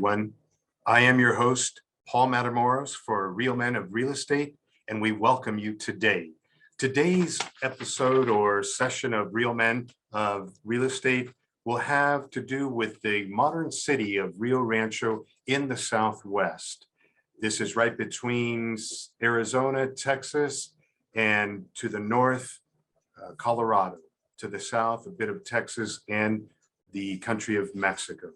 everyone. I am your host, Paul Matamoros for Real Men of Real Estate, and we welcome you today. Today's episode or session of Real Men of Real Estate will have to do with the modern city of Rio Rancho in the Southwest. This is right between Arizona, Texas, and to the north, Colorado, to the south, a bit of Texas and the country of Mexico.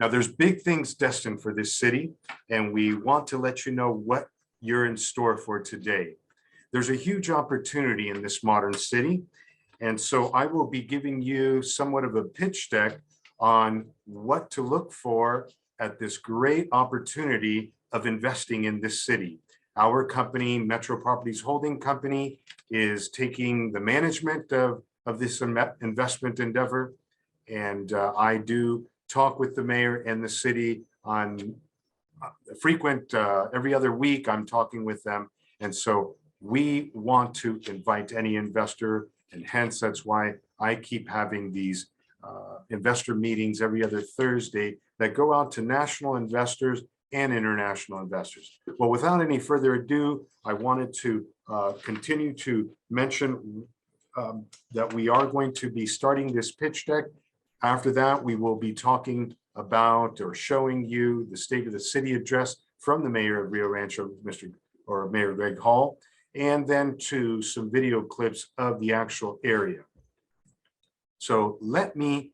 Now, there's big things destined for this city, and we want to let you know what you're in store for today. There's a huge opportunity in this modern city, and so I will be giving you somewhat of a pitch deck on what to look for at this great opportunity of investing in this city. Our company, Metro Properties Holding Company, is taking the management of this investment endeavor, and I do talk with the mayor and the city on frequent, every other week I'm talking with them. And so we want to invite any investor, and hence that's why I keep having these investor meetings every other Thursday that go out to national investors and international investors. Well, without any further ado, I wanted to continue to mention that we are going to be starting this pitch deck. After that, we will be talking about or showing you the State of the City address from the mayor of Rio Rancho, Mayor Greg Hall, and then to some video clips of the actual area. So let me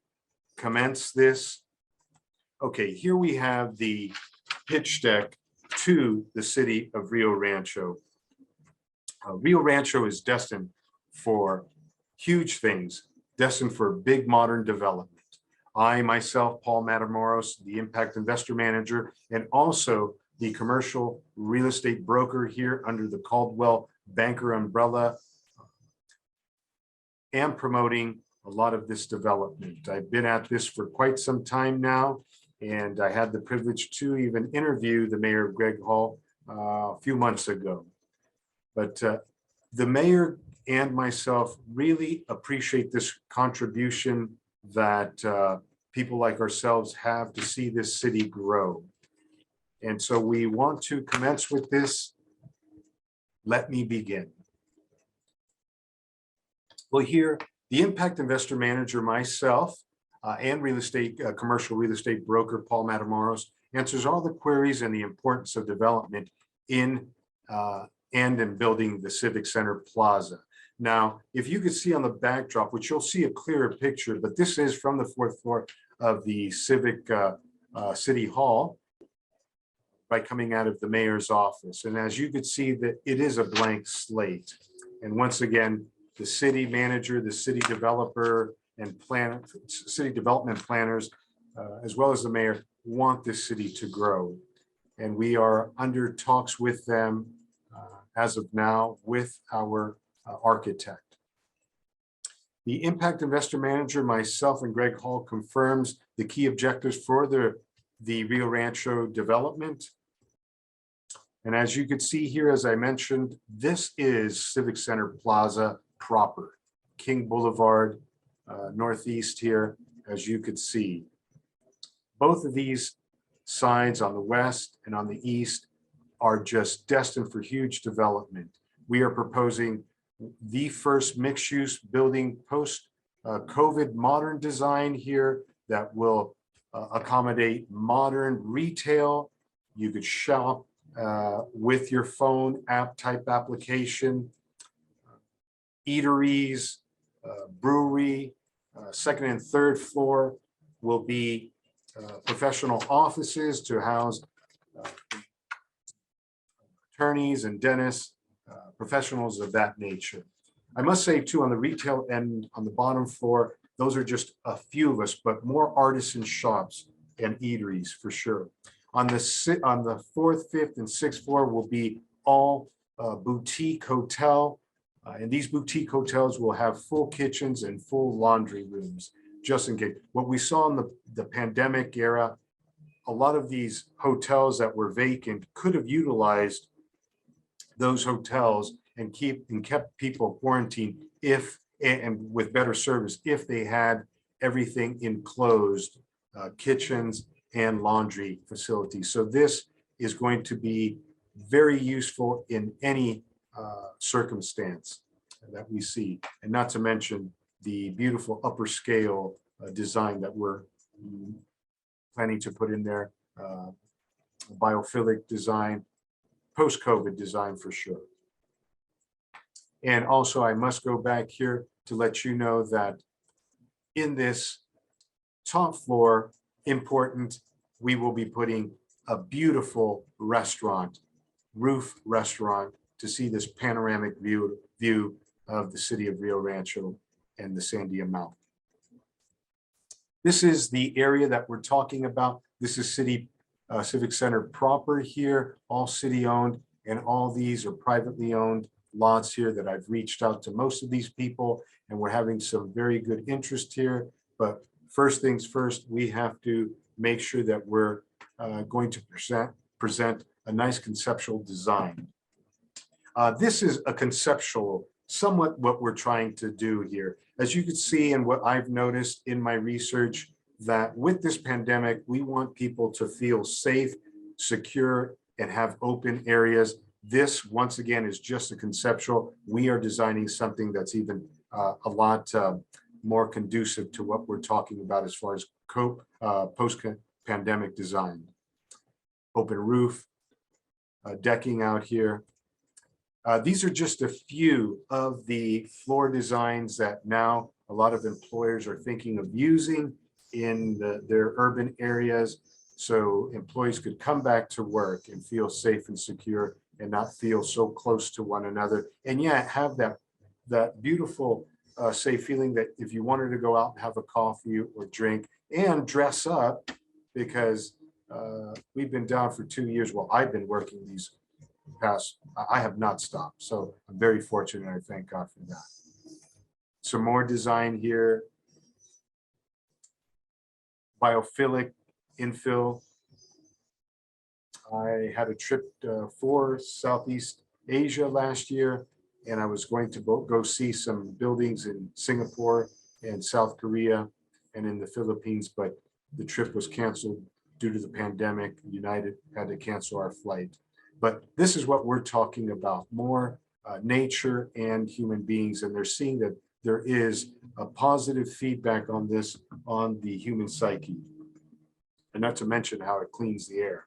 commence this. Okay, here we have the pitch deck to the city of Rio Rancho. Rio Rancho is destined for huge things, destined for big modern development. I myself, Paul Matamoros, the impact investor manager, and also the commercial real estate broker here under the Caldwell Banker umbrella, am promoting a lot of this development. I've been at this for quite some time now, and I had the privilege to even interview the mayor of Greg Hall a few months ago. But the mayor and myself really appreciate this contribution that people like ourselves have to see this city grow. And so we want to commence with this. Let me begin. Well, here, the impact investor manager, myself, and commercial real estate broker, Paul Matamoros, answers all the queries and the importance of development in building the Civic Center Plaza. Now, if you could see on the backdrop, which you'll see a clearer picture, but this is from the 4th floor of the Civic City Hall by coming out of the mayor's office. And as you could see, that it is a blank slate. And once again, the city manager, the city developer, and city development planners, as well as the mayor, want this city to grow. And we are under talks with them as of now with our architect. The impact investor manager, myself, and Greg Hall confirms the key objectives for the Rio Rancho development. And as you can see here, as I mentioned, this is Civic Center Plaza proper, King Boulevard, northeast here, as you could see. Both of these sides on the west and on the east are just destined for huge development. We are proposing the first mixed-use building post-COVID modern design here that will accommodate modern retail. You could shop with your phone app type application, eateries, brewery. Second and third floor will be professional offices to house attorneys and dentists, professionals of that nature. I must say too, on the retail end, on the bottom floor, those are just a few of us, but more artisan shops and eateries for sure. On the 4th, 5th, and 6th floor will be all boutique hotel. And these boutique hotels will have full kitchens and full laundry rooms, just in case. What we saw in the pandemic era, a lot of these hotels that were vacant could have utilized those hotels and kept people quarantined and with better service if they had everything enclosed, kitchens and laundry facilities. So this is going to be very useful in any circumstance that we see, and not to mention the beautiful upper scale design that we're planning to put in there, biophilic design, post-COVID design for sure. And also I must go back here to let you know that in this top floor, important, we will be putting a beautiful restaurant, roof restaurant, to see this panoramic view of the city of Rio Rancho and the Sandia Mountain. This is the area that we're talking about. This is Civic Center proper here, all city owned, and all these are privately owned lots here that I've reached out to most of these people, and we're having some very good interest here. But first things first, we have to make sure that we're going to present a nice conceptual design. This is a conceptual, somewhat what we're trying to do here. As you can see, and what I've noticed in my research, that with this pandemic, we want people to feel safe, secure, and have open areas. This, once again, is just a conceptual. We are designing something that's even a lot more conducive to what we're talking about as far as post-pandemic design. Open roof, decking out here. These are just a few of the floor designs that now a lot of employers are thinking of using in their urban areas, so employees could come back to work and feel safe and secure and not feel so close to one another, and yet have that beautiful safe feeling that if you wanted to go out and have a coffee or drink and dress up, because we've been down for 2 years. Well, I've been working these past, I have not stopped, so I'm very fortunate. I thank God for that. Some more design here. Biophilic infill. I had a trip for Southeast Asia last year, and I was going to go see some buildings in Singapore and South Korea and in the Philippines, but the trip was canceled due to the pandemic. United had to cancel our flight. But this is what we're talking about, more nature and human beings, and they're seeing that there is a positive feedback on this, on the human psyche, and not to mention how it cleans the air.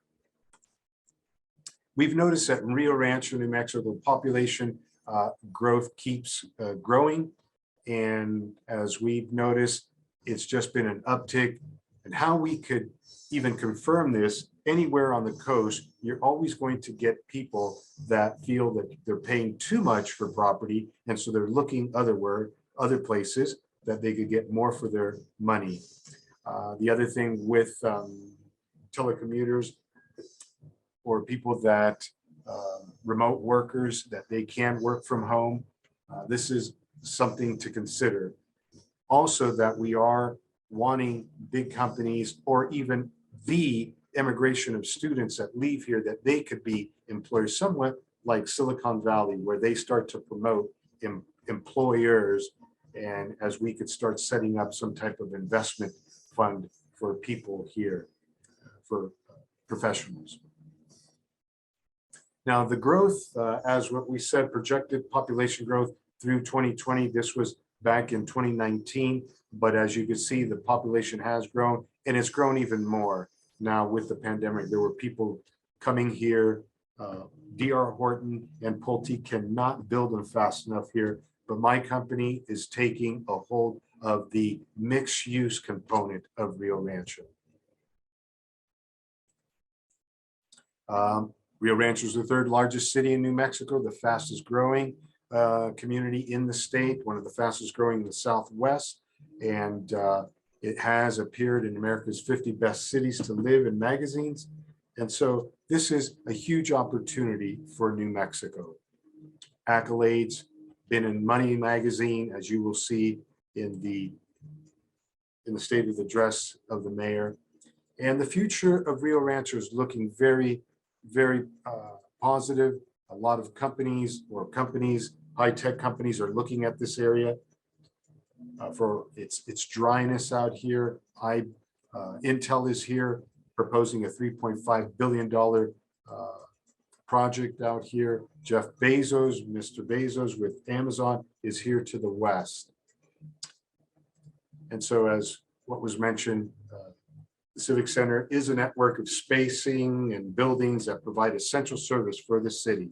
We've noticed that in Rio Rancho, New Mexico, the population growth keeps growing, and as we've noticed, it's just been an uptick. And how we could even confirm this, anywhere on the coast, you're always going to get people that feel that they're paying too much for property, and so they're looking other places that they could get more for their money. The other thing with telecommuters or people that remote workers, that they can work from home, this is something to consider. Also, that we are wanting big companies or even the immigration of students that leave here, that they could be employers, somewhat like Silicon Valley, where they start to promote employers, and as we could start setting up some type of investment fund for people here, for professionals. Now, the growth, as what we said, projected population growth through 2020, this was back in 2019, but as you can see, the population has grown, and it's grown even more now with the pandemic. There were people coming here. D.R. Horton and Pulte cannot build them fast enough here, but my company is taking a hold of the mixed use component of Rio Rancho. Rio Rancho is the third largest city in New Mexico, the fastest growing community in the state, one of the fastest growing in the Southwest, and it has appeared in America's 50 best cities to live in magazines. And so this is a huge opportunity for New Mexico. Accolades, been in Money magazine, as you will see in the State of the Address of the mayor. And the future of Rio Rancho is looking very, very positive. A lot of companies, high-tech companies, are looking at this area for its dryness out here. Intel is here. proposing a $3.5 billion project out here. Jeff Bezos, Mr. Bezos with Amazon is here to the west. And so as what was mentioned, the Civic Center is a network of spacing and buildings that provide essential service for the city.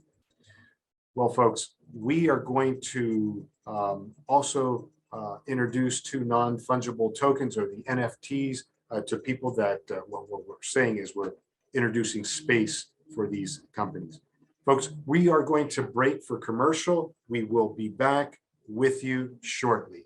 Well, folks, we are going to also introduce 2 non-fungible tokens, or the NFTs, to people that what we're saying is we're introducing space for these companies. Folks, we are going to break for commercial. We will be back with you shortly.